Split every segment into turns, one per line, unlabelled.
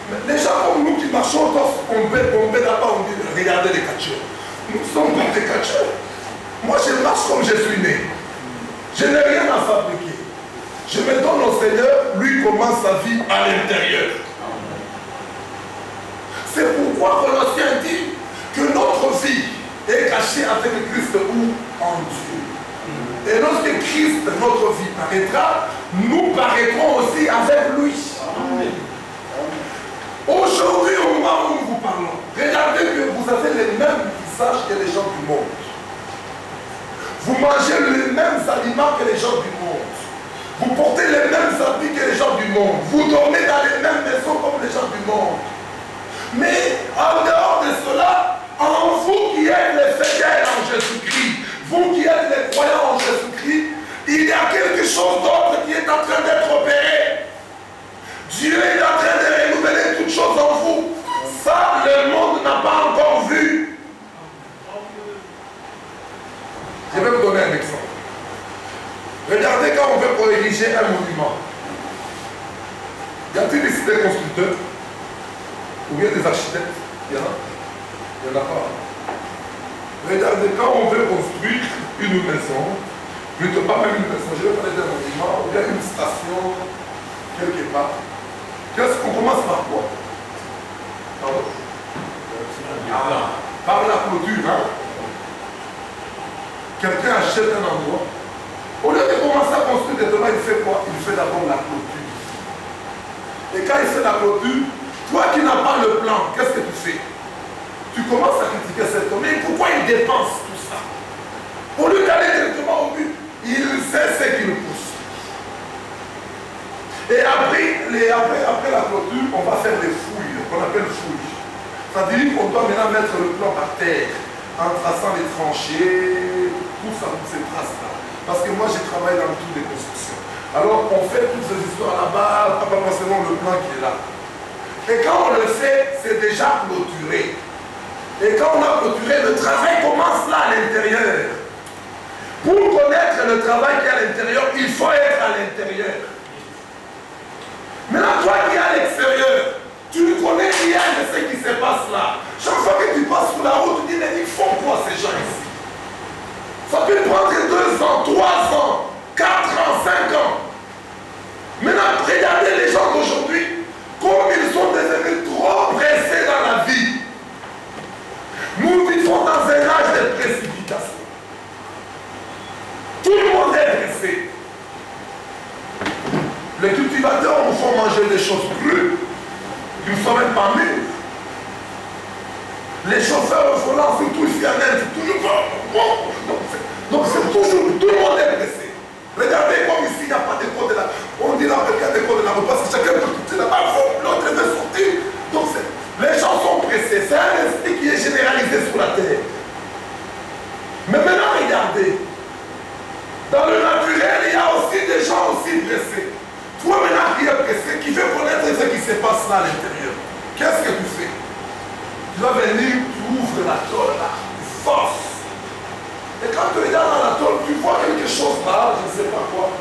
Mais les gens comme nous qui marchons, on peut là-bas, on dit regardez les catcheurs. Nous sommes pas des catcheurs. Moi je marche comme je suis né. Je n'ai rien à fabriquer. Je me donne au Seigneur, lui commence sa vie à l'intérieur. C'est pourquoi Colossiens dit que notre vie est cachée avec Christ ou en Dieu. Et lorsque Christ, notre vie, paraîtra, nous paraîtrons aussi avec lui. Aujourd'hui, au moment où nous vous parlons, regardez que vous avez les mêmes visages que les gens du monde. Vous mangez les mêmes aliments que les gens du monde. Vous portez les mêmes habits que les gens du monde. Vous dormez dans les mêmes maisons comme les gens du monde. Mais en dehors de cela, en vous qui êtes les fidèles en Jésus-Christ, vous qui êtes les croyants en Jésus-Christ, il y a quelque chose d'autre qui est en train d'être opéré. Dieu est en train de renouveler toutes choses en vous. Ça, le monde n'a pas encore vu. Je vais vous donner un exemple. Regardez quand on veut ériger un monument. Y a-t-il ici des constructeurs? Ou bien des architectes? Il y en a? Il n'y en a pas. Regardez, quand on veut construire une maison, plutôt pas même une maison, je vais parler d'un monument, ou bien une station, quelque part. Qu'est-ce qu'on commence par quoi? Pardon? Par la clôture, hein? Quelqu'un achète un endroit. Au lieu de commencer à construire des domaines, il fait quoi? Il fait d'abord la clôture. Et quand il fait la clôture, toi qui n'as pas le plan, qu'est-ce que tu fais? Tu commences à critiquer cet homme. Mais pourquoi il dépense tout ça? Au lieu d'aller directement au but, il sait ce qu'il pousse. Et après la clôture, on va faire des fouilles, qu'on appelle fouilles. C'est-à-dire qu'on doit maintenant mettre le plan par terre, en traçant les tranchées, tout ça, toutes ces traces-là. Parce que moi, j'ai travaillé dans toutes les constructions. Alors, on fait toutes ces histoires là-bas, pas forcément le plan qui est là. Et quand on le fait, c'est déjà clôturé. Et quand on a clôturé, le travail commence là à l'intérieur. Pour connaître le travail qui est à l'intérieur, il faut être à l'intérieur. Maintenant, toi qui es à l'extérieur, tu ne connais rien de ce qui se passe là. Chaque fois que tu passes sur la route, tu dis, mais ils font quoi ces gens ici? Ça peut prendre 2 ans, 3 ans, 4 ans, 5 ans. Maintenant, regardez les gens d'aujourd'hui, comme ils sont devenus trop pressés dans la vie. Nous vivons dans un âge de précipitation. Tout le monde est pressé. Les cultivateurs nous font manger des choses crues qui ne sont même pas mûres. Les chauffeurs au volant, surtout ici en Inde, c'est toujours bon. Donc c'est toujours, tout le monde est pressé. Regardez comme ici, il n'y a pas de code là. On dit là, il y a des codes là, parce que chacun peut quitter là-bas, l'autre veut sortir. Donc les gens sont pressés. C'est un esprit qui est généralisé sur la terre. Mais maintenant, regardez. Dans le naturel, il y a aussi des gens aussi pressés. Toi maintenant qui es pressé, qui veut connaître ce qui se passe là à l'intérieur, qu'est-ce que tu fais? Tu vas venir, tu ouvres la tôle là, tu forces. Et quand tu regardes dans la tôle, tu vois quelque chose là, je ne sais pas quoi.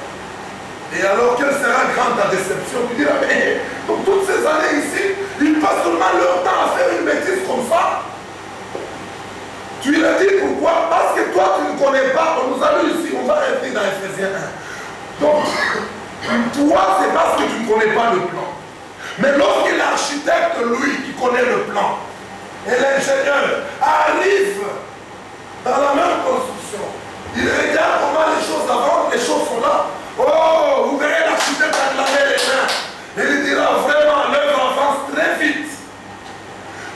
Et alors, quelle sera grande ta déception? Tu diras, mais donc toutes ces années ici, ils passent seulement leur temps à faire une bêtise comme ça. Tu le dis pourquoi? Parce que toi, tu ne connais pas. On nous a vu ici, on va rester dans Ephésiens 1. Donc, toi, c'est parce que tu ne connais pas le plan. Mais lorsque l'architecte, lui, qui connaît le plan, et l'ingénieur arrive dans la même construction, il regarde comment les choses avancent, les choses sont là. Oh, vous verrez l'architecte acclamer les mains. Et il dira vraiment, l'œuvre avance très vite.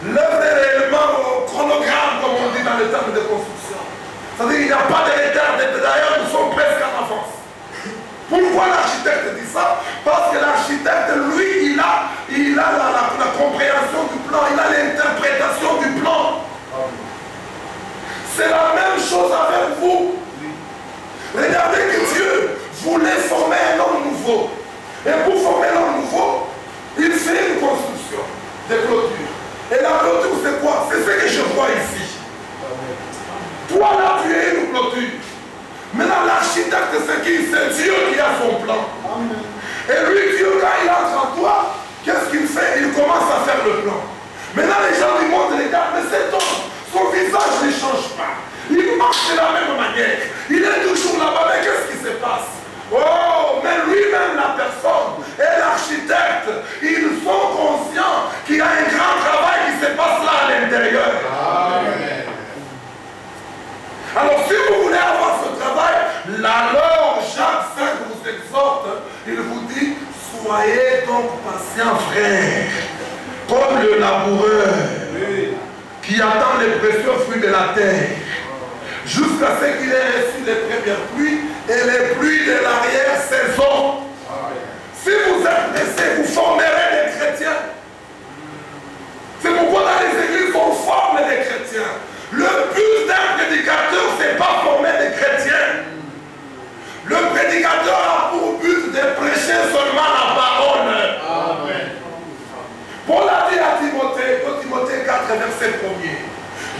L'œuvre est réellement au chronogramme, comme on dit dans les termes de construction. C'est-à-dire qu'il n'y a pas de retard. D'ailleurs, nous sommes presque en avance. Pourquoi l'architecte dit ça? Parce que l'architecte, lui, il a la compréhension du plan, il a l'interprétation du plan. C'est la même chose avec vous. Regardez que Dieu voulait former un homme nouveau. Et pour former l'homme nouveau, il fait une construction de clôture. Et la clôture, c'est quoi? C'est ce que je vois ici. Toi, là, tu es une clôture. Maintenant, l'architecte, c'est qui? C'est Dieu qui a son plan. Amen. Et lui, Dieu, quand il entre en toi, qu'est-ce qu'il fait? Il commence à Maintenant, les gens du monde regardent, mais cet homme, son visage ne change pas. Il marche de la même manière. Il est toujours là-bas, mais qu'est-ce qui se passe? Oh, mais lui-même, la personne, et l'architecte, ils sont conscients qu'il y a un grand travail qui se passe là à l'intérieur. Amen. Alors, si vous voulez avoir ce travail, alors Jacques 5 vous exhorte, il vous dit, soyez donc patients, frères, comme le laboureur qui attend les précieux fruits de la terre, jusqu'à ce qu'il ait reçu les premières pluies et les pluies de l'arrière-saison. Si vous êtes pressés, vous formerez des chrétiens. C'est pourquoi dans les églises, on forme des chrétiens. Le but d'un prédicateur, ce n'est pas former des chrétiens. Le prédicateur a pour but de prêcher seulement la parole. Amen. Paul a dit à Timothée, Timothée 4, verset 1er,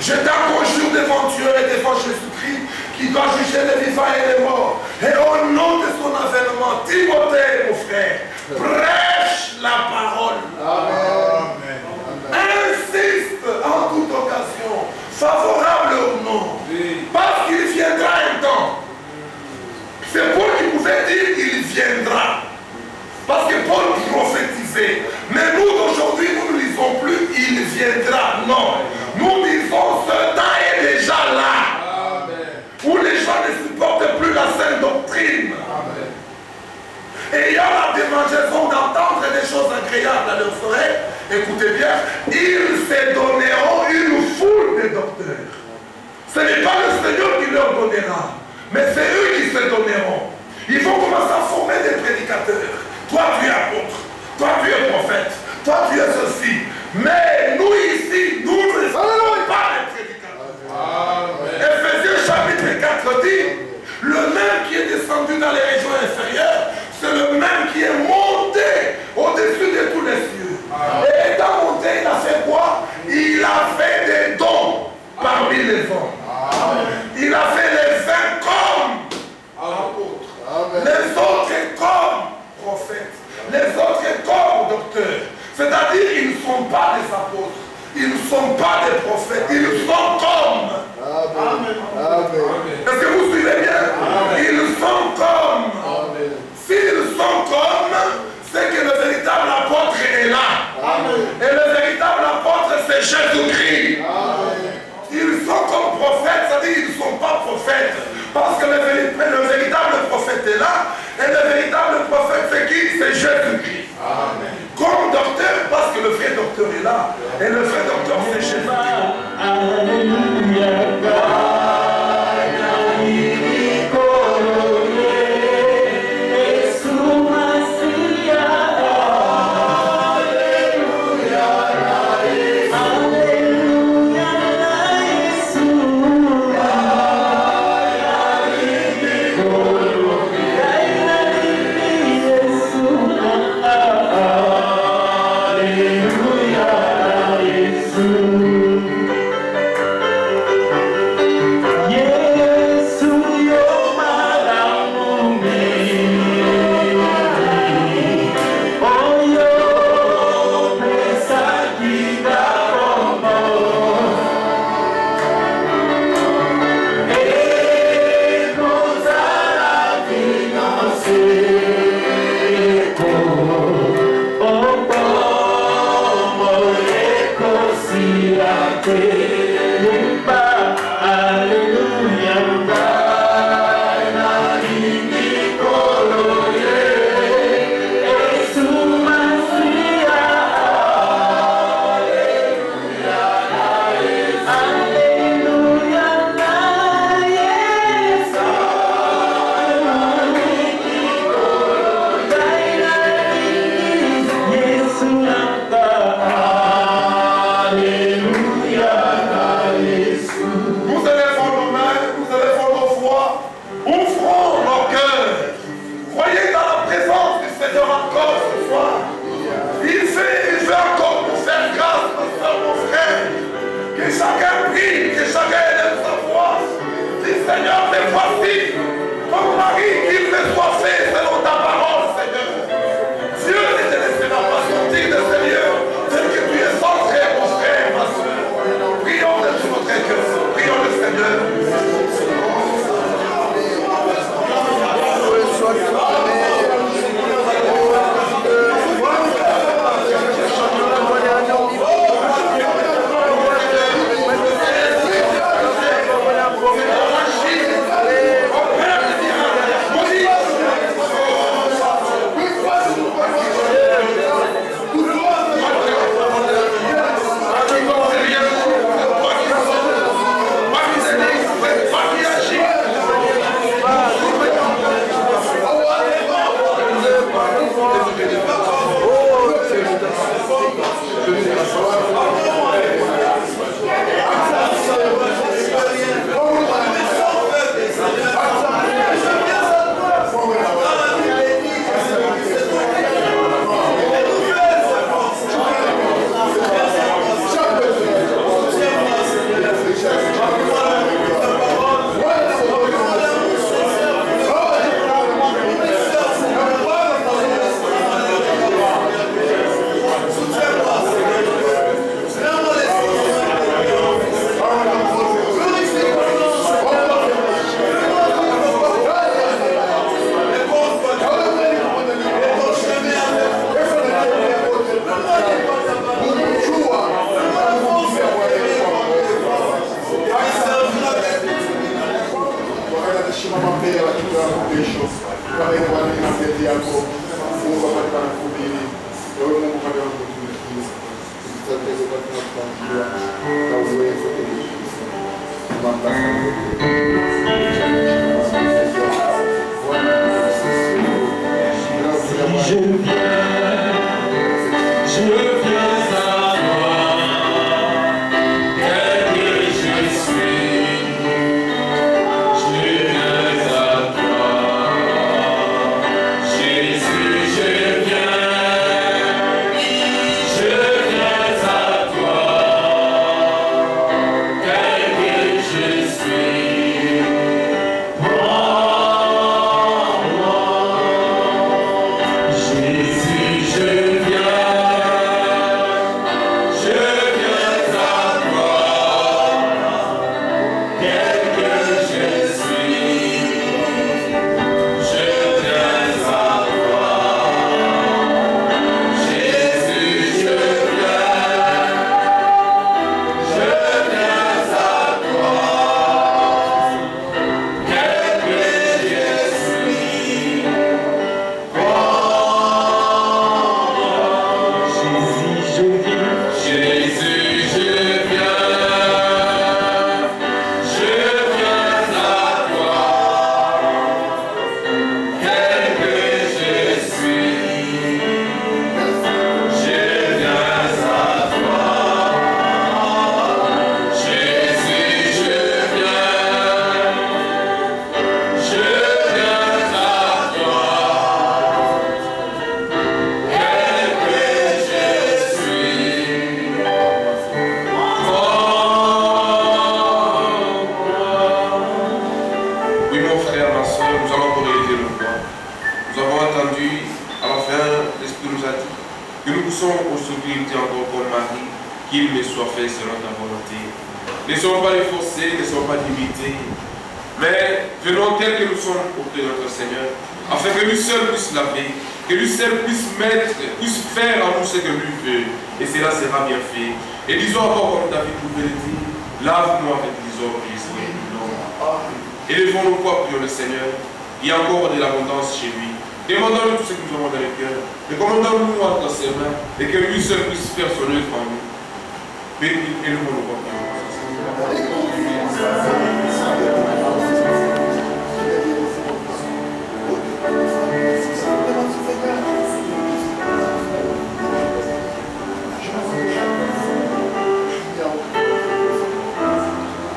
je t'en conjure devant Dieu et devant Jésus-Christ, qui doit juger les vivants et les morts. Et au nom de son avènement, Timothée, mon frère, prêche la parole. Amen. Insiste en toute occasion, favorable ou non, parce qu'il viendra un temps. C'est Paul qui pouvait dire qu'il viendra. Parce que Paul prophétisait. Mais nous d'aujourd'hui, nous ne lisons plus il viendra. Non. Nous disons ce temps est déjà là. Amen. Où les gens ne supportent plus la saine doctrine. Amen. Et il y a la démangeaison d'entendre des choses agréables à leurs oreilles. Écoutez bien, ils se donneront une foule de docteurs. Ce n'est pas le Seigneur qui leur donnera, mais c'est eux qui se donneront. Ils vont commencer à former des prédicateurs. Toi tu es apôtre, toi tu es prophète, toi tu es ceci. Mais nous ici, nous ne sommes pas les prédicateurs. Ephésiens chapitre 4 dit, le même qui est descendu dans les régions inférieures, c'est le même qui est monté au-dessus de tous les cieux. Et étant monté, il a fait quoi? Il a fait des dons parmi les hommes. Il a fait les uns comme apôtres, les autres comme prophètes, les autres comme docteurs. C'est-à-dire ils ne sont pas des apôtres, ils ne sont pas des prophètes, ils sont comme. Amen. Est-ce que vous suivez bien? Ils sont comme. S'ils sont comme, c'est que le véritable apôtre est là. Et le véritable apôtre, c'est Jésus-Christ. Ils sont comme prophètes, c'est-à-dire qu'ils ne sont pas prophètes. Parce que le véritable prophète est là. Et le véritable prophète, c'est qui? C'est Jésus-Christ. Comme docteur, parce que le vrai docteur est là. Et le vrai docteur, c'est Jésus-Christ. Alléluia.
Alléluia.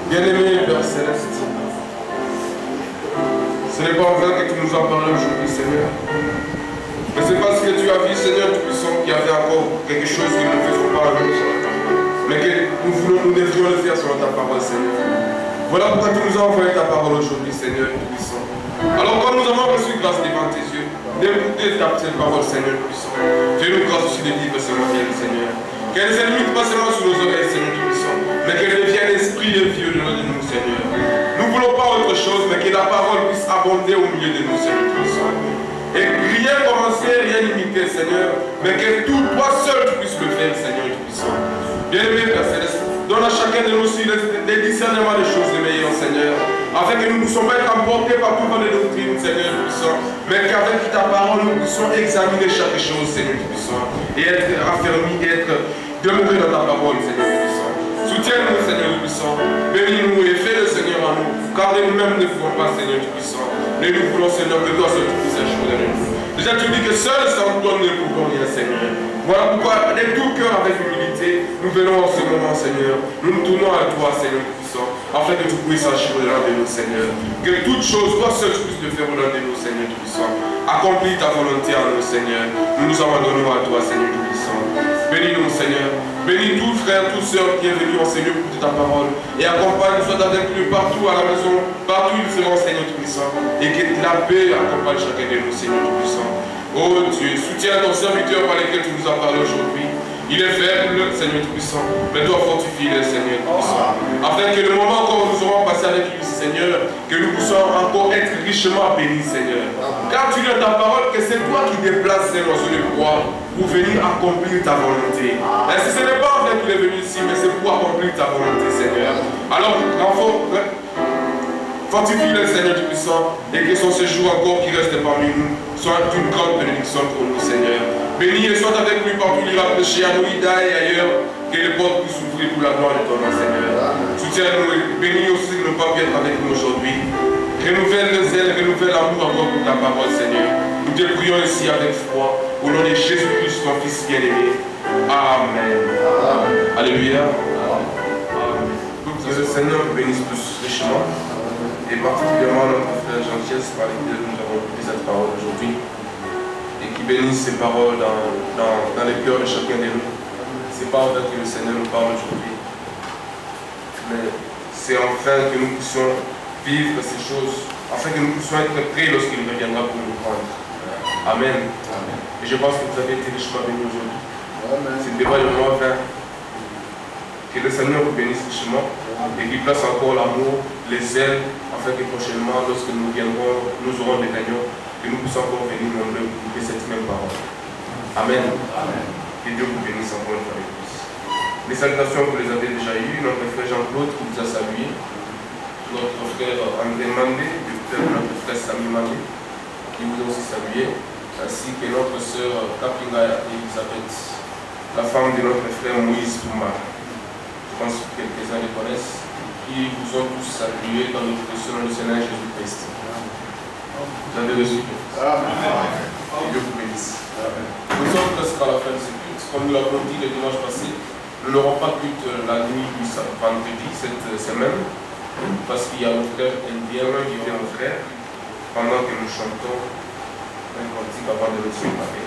Bien-aimé Père Céleste, ce n'est pas en vain que tu nous en parles aujourd'hui, Seigneur. Mais c'est parce que tu as vu, Seigneur Tout-Puissant, qu'il y avait encore quelque chose que nous ne faisons pas avec toi, mais que nous devions le faire selon ta parole, Seigneur. Voilà pourquoi tu nous as envoyé ta parole aujourd'hui, Seigneur Tout-Puissant. Alors quand nous avons reçu grâce devant tes yeux, d'écouter cette parole, Seigneur Tout-Puissant, fais-nous grâce aussi de vivre selon elle, Seigneur. Qu'elle ne s'élimine pas seulement sur nos oreilles, Seigneur Tout-Puissant, mais qu'elle devienne esprit et vie au-delà de nous, Seigneur. Nous ne voulons pas autre chose, mais que la parole puisse abonder au milieu de nous, Seigneur Tout-Puissant. Et rien commencer, rien limiter, Seigneur, mais que tout, toi seul, tu puisses le faire, Seigneur Tout-Puissant. Bien-aimé Père Céleste, donne à chacun de nous aussi des discernements des choses les meilleures, Seigneur, afin que nous ne puissions pas être emportés par tout vent de doctrine, Seigneur Tout-Puissant, mais qu'avec ta parole, nous puissions examiner chaque chose, Seigneur Tout-Puissant, et être affermis, et être demeurer dans ta parole, Seigneur Tout-Puissant. Soutiens-nous, Seigneur Tout-Puissant. Bénis-nous et fais le Seigneur en nous, car de nous-mêmes ne pouvons pas, Seigneur Tout-Puissant. Mais nous voulons, Seigneur, que toi seul tu puisses agir dans nous. Déjà, tu dis que seul sans toi, nous ne pouvons rien, Seigneur. Voilà pourquoi, de tout cœur, avec humilité, nous venons en ce moment, Seigneur. Nous nous tournons à toi, Seigneur Tout-Puissant, afin que tu puisses agir au-delà de nous, Seigneur. Que toute chose, toi seul, tu puisses le faire au-delà de nous, Seigneur Tout-Puissant. Accomplis ta volonté en nous, Seigneur. Nous nous abandonnons à toi, Seigneur Tout-Puissant. Bénis-nous, Seigneur. Bénis tous frères, tous sœurs qui sont venus enseigner pour ta parole. Et accompagne, soit avec nous partout à la maison, partout ils seront, Seigneur Tout-Puissant. Et que la paix accompagne chacun de nous, Seigneur Tout-Puissant. Oh Dieu, soutiens ton serviteur par lequel tu nous as parlé aujourd'hui. Il est faible, Seigneur Tout-Puissant, mais toi fortifie-le, Seigneur Tout-Puissant. Afin que le moment où nous aurons passé avec lui, Seigneur, que nous puissions encore être richement bénis, Seigneur. Car tu dis dans ta parole que c'est toi qui déplaces, Seigneur, sur le croix pour venir accomplir ta volonté. Et si ce n'est pas en fait qu'il est venu ici, mais c'est pour accomplir ta volonté, Seigneur. Alors, fortifie-le, Seigneur Tout-Puissant, et que son séjour encore qui reste parmi nous soit une grande bénédiction pour nous, Seigneur. Bénis et sois avec lui partout où il va prêcher à Noïda et ailleurs. Que les portes puissent s'ouvrir pour la gloire de ton nom, Seigneur. Soutiens-nous et bénis aussi ne pas être avec nous aujourd'hui. Renouvelle le zèle, renouvelle l'amour encore pour ta parole, Seigneur. Nous te prions ici avec foi. Au nom de Jésus-Christ, ton Fils bien-aimé. Amen. Amen. Alléluia. Amen. Que le Seigneur nous bénisse tous richement. Et particulièrement notre frère Jean-Pierre par lequel nous avons pris cette parole aujourd'hui. Et qui bénisse ces paroles dans les cœurs de chacun de nous. Ce n'est pas en fait que le Seigneur nous parle aujourd'hui, mais c'est enfin que nous puissions vivre ces choses, afin que nous puissions être prêts lorsqu'il reviendra pour nous prendre. Amen. Amen. Et je pense que vous avez été richement bénis aujourd'hui. Ce n'était pas le moment vain. Que le Seigneur vous bénisse richement et qu'il place encore l'amour, les ailes, afin que prochainement, lorsque nous viendrons, nous aurons des gagnants, que nous puissions encore venir nombreux pour écouter cette même parole. Amen. Amen. Que Dieu vous bénisse encore une fois de plus. Les salutations, vous les avez déjà eues. Notre frère Jean-Claude qui vous a salué. Notre frère André Mandé, notre frère Samy Mandé, qui vous a aussi salué. Ainsi que notre sœur Kapinga Elisabeth, la femme de notre frère Moïse Touma. Je pense que quelques-uns les connaissent. Qui vous ont tous salués dans notre nom du Seigneur Jésus-Christ. Vous avez reçu. Amen. Que Dieu vous bénisse. Amen. Nous sommes presque à la fin de ce culte. Comme nous l'avons dit le dimanche passé, nous n'aurons pas de culte la nuit du vendredi cette semaine, parce qu'il y a notre frère indien qui vient nos frères, pendant que nous chantons un cantique avant de nous séparer.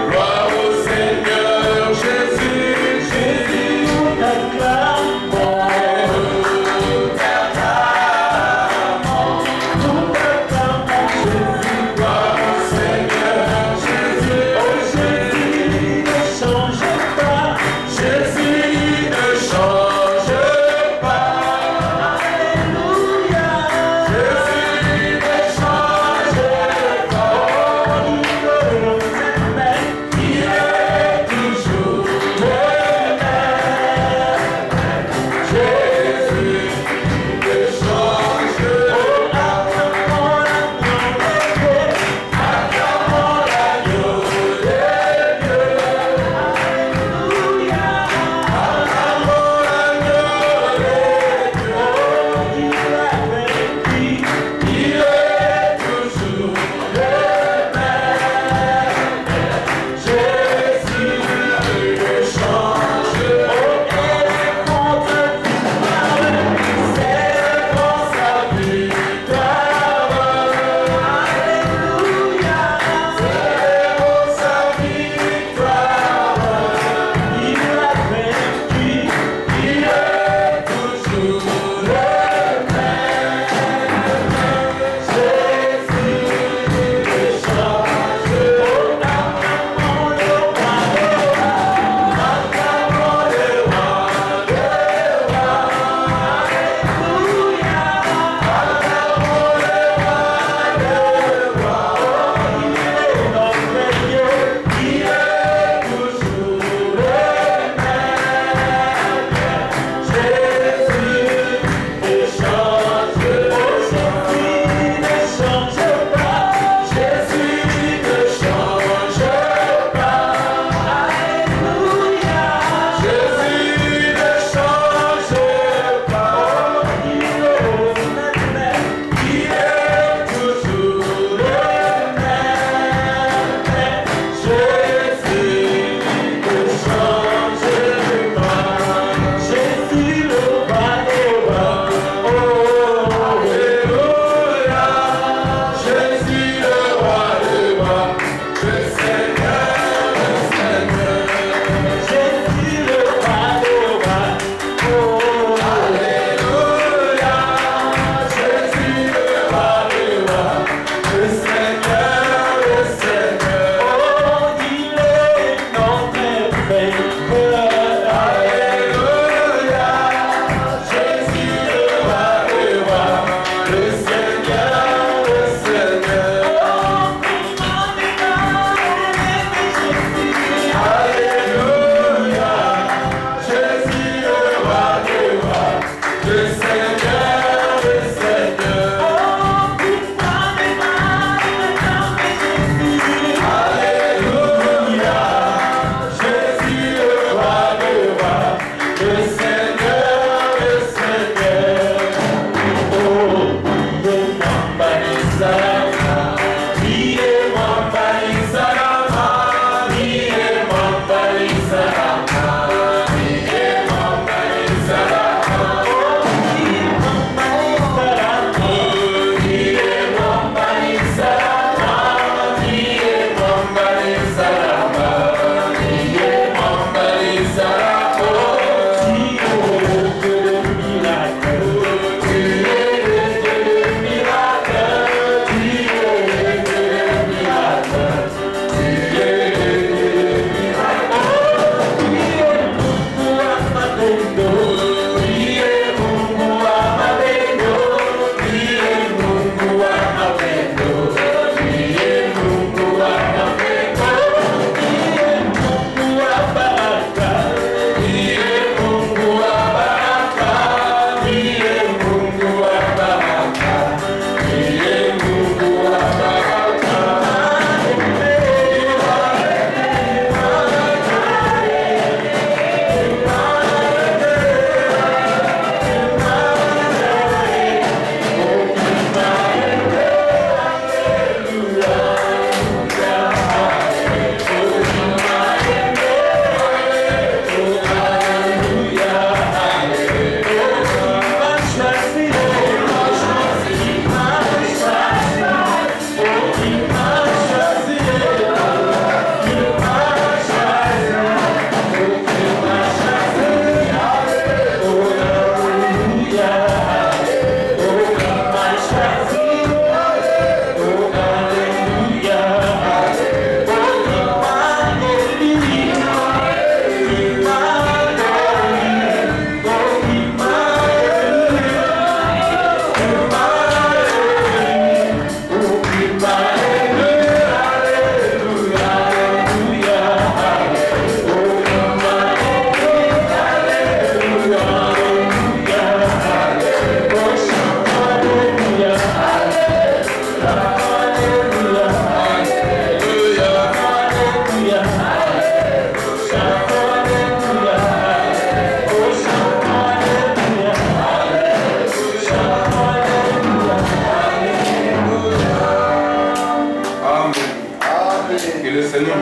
Bravo.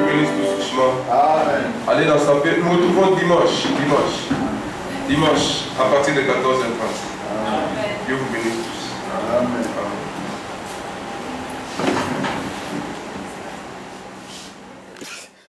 vous bénisse tout doucement.
Amen.
Allez dans sa paix. Nous nous retrouvons dimanche à partir de 14h30. Dieu vous bénisse.